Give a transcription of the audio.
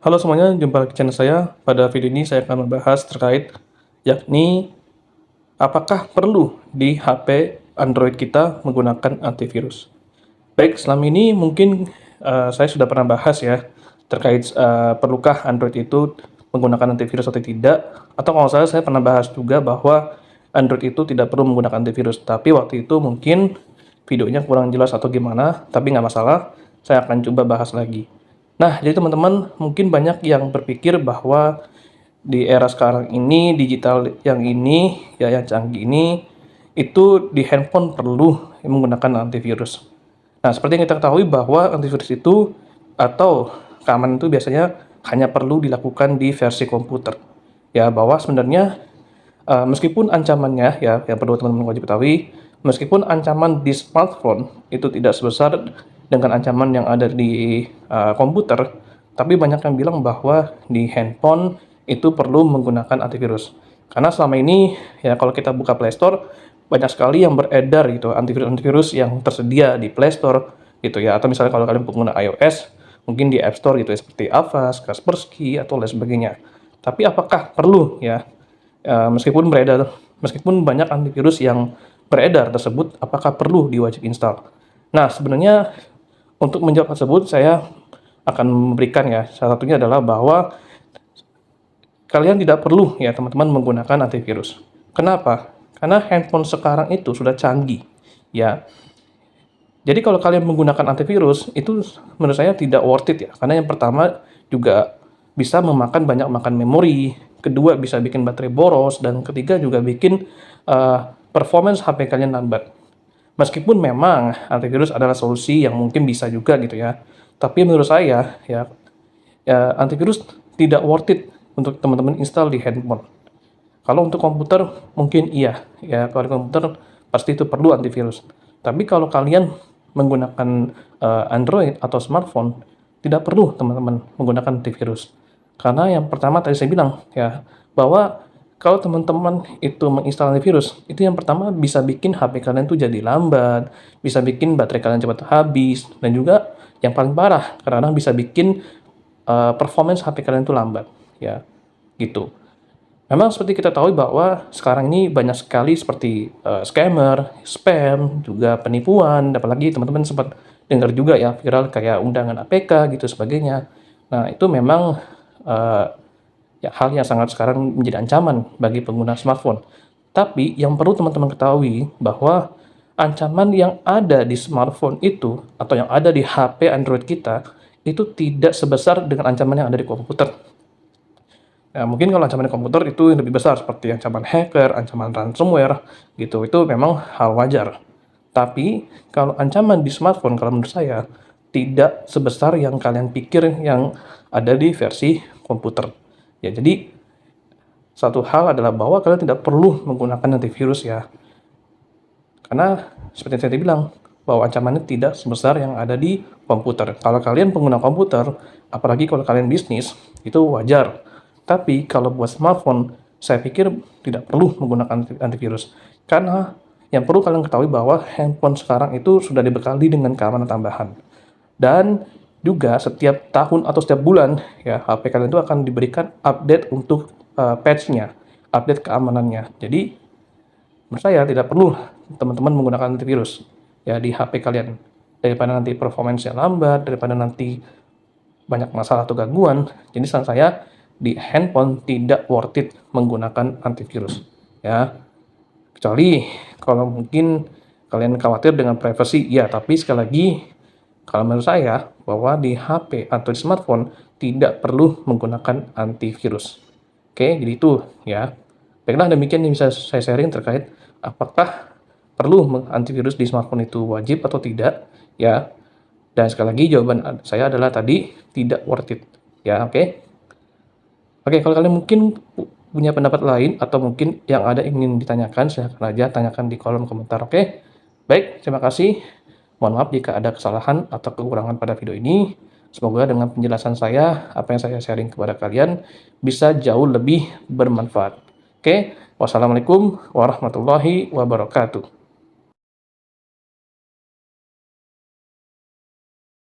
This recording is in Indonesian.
Halo semuanya, jumpa lagi di channel saya. Pada video ini saya akan membahas terkait yakni apakah perlu di HP Android kita menggunakan antivirus. Baik, selama ini mungkin saya sudah pernah bahas ya terkait perlukah Android itu menggunakan antivirus atau tidak. Atau kalau nggak salah saya pernah bahas juga bahwa Android itu tidak perlu menggunakan antivirus. Tapi waktu itu mungkin videonya kurang jelas atau gimana, tapi nggak masalah. Saya akan coba bahas lagi. Nah, jadi teman-teman mungkin banyak yang berpikir bahwa di era sekarang ini, digital yang ini, ya yang canggih ini, itu di handphone perlu menggunakan antivirus. Nah, seperti yang kita ketahui bahwa antivirus itu atau keamanan itu biasanya hanya perlu dilakukan di versi komputer. Ya, bahwa sebenarnya meskipun ancamannya ya yang perlu teman-teman wajib ketahui, meskipun ancaman di smartphone itu tidak sebesar dengan ancaman yang ada di komputer, tapi banyak yang bilang bahwa di handphone itu perlu menggunakan antivirus. Karena selama ini ya kalau kita buka Play Store banyak sekali yang beredar gitu antivirus yang tersedia di Play Store gitu ya, atau misalnya kalau kalian pengguna iOS mungkin di App Store gitu ya, seperti Avast, Kaspersky atau lain sebagainya. Tapi apakah perlu ya meskipun banyak antivirus yang beredar tersebut, apakah perlu diwajib install? Nah, sebenarnya untuk menjawab tersebut saya akan memberikan ya, salah satunya adalah bahwa kalian tidak perlu ya teman-teman menggunakan antivirus. Kenapa? Karena handphone sekarang itu sudah canggih ya. Jadi kalau kalian menggunakan antivirus itu menurut saya tidak worth it ya. Karena yang pertama juga bisa banyak makan memori, kedua bisa bikin baterai boros, dan ketiga juga bikin performance HP kalian lambat. Meskipun memang antivirus adalah solusi yang mungkin bisa juga gitu ya. Tapi menurut saya ya antivirus tidak worth it untuk teman-teman install di handphone. Kalau untuk komputer mungkin iya, ya kalau di komputer pasti itu perlu antivirus. Tapi kalau kalian menggunakan Android atau smartphone, tidak perlu teman-teman menggunakan antivirus. Karena yang pertama tadi saya bilang ya, bahwa kalau teman-teman itu menginstal antivirus, itu yang pertama bisa bikin HP kalian tuh jadi lambat, bisa bikin baterai kalian cepat habis, dan juga yang paling parah, karena bisa bikin performance HP kalian tuh lambat, ya gitu. Memang seperti kita tahu bahwa sekarang ini banyak sekali seperti scammer, spam, juga penipuan, apalagi teman-teman sempat dengar juga ya viral kayak undangan APK gitu sebagainya. Nah, itu memang eh, ya hal yang sangat sekarang menjadi ancaman bagi pengguna smartphone. Tapi yang perlu teman-teman ketahui bahwa ancaman yang ada di smartphone itu atau yang ada di HP Android kita itu tidak sebesar dengan ancaman yang ada di komputer. Ya, mungkin kalau ancaman di komputer itu yang lebih besar seperti ancaman hacker, ancaman ransomware gitu. Itu memang hal wajar. Tapi kalau ancaman di smartphone kalau menurut saya tidak sebesar yang kalian pikir yang ada di versi komputer. Ya, jadi satu hal adalah bahwa kalian tidak perlu menggunakan antivirus ya. Karena seperti yang saya bilang bahwa ancamannya tidak sebesar yang ada di komputer. Kalau kalian pengguna komputer, apalagi kalau kalian bisnis, itu wajar. Tapi kalau buat smartphone, saya pikir tidak perlu menggunakan antivirus. Karena yang perlu kalian ketahui bahwa handphone sekarang itu sudah dibekali dengan keamanan tambahan. Dan juga setiap tahun atau setiap bulan, ya HP kalian itu akan diberikan update untuk patch-nya, update keamanannya. Jadi menurut saya tidak perlu teman-teman menggunakan antivirus ya di HP kalian, daripada nanti performance-nya lambat, daripada nanti banyak masalah atau gangguan. Jadi saran saya di handphone tidak worth it menggunakan antivirus ya, kecuali kalau mungkin kalian khawatir dengan privacy ya. Tapi sekali lagi kalau menurut saya bahwa di HP atau di smartphone tidak perlu menggunakan antivirus. Oke, jadi itu ya. Baiklah, demikian yang bisa saya sharing terkait apakah perlu antivirus di smartphone itu wajib atau tidak ya. Dan sekali lagi jawaban saya adalah tadi tidak worth it ya. Oke, kalau kalian mungkin punya pendapat lain atau mungkin yang ada ingin ditanyakan, silahkan aja tanyakan di kolom komentar. Oke, baik, terima kasih. Mohon maaf jika ada kesalahan atau kekurangan pada video ini. Semoga dengan penjelasan saya, apa yang saya sharing kepada kalian bisa jauh lebih bermanfaat. Oke, wassalamualaikum warahmatullahi wabarakatuh.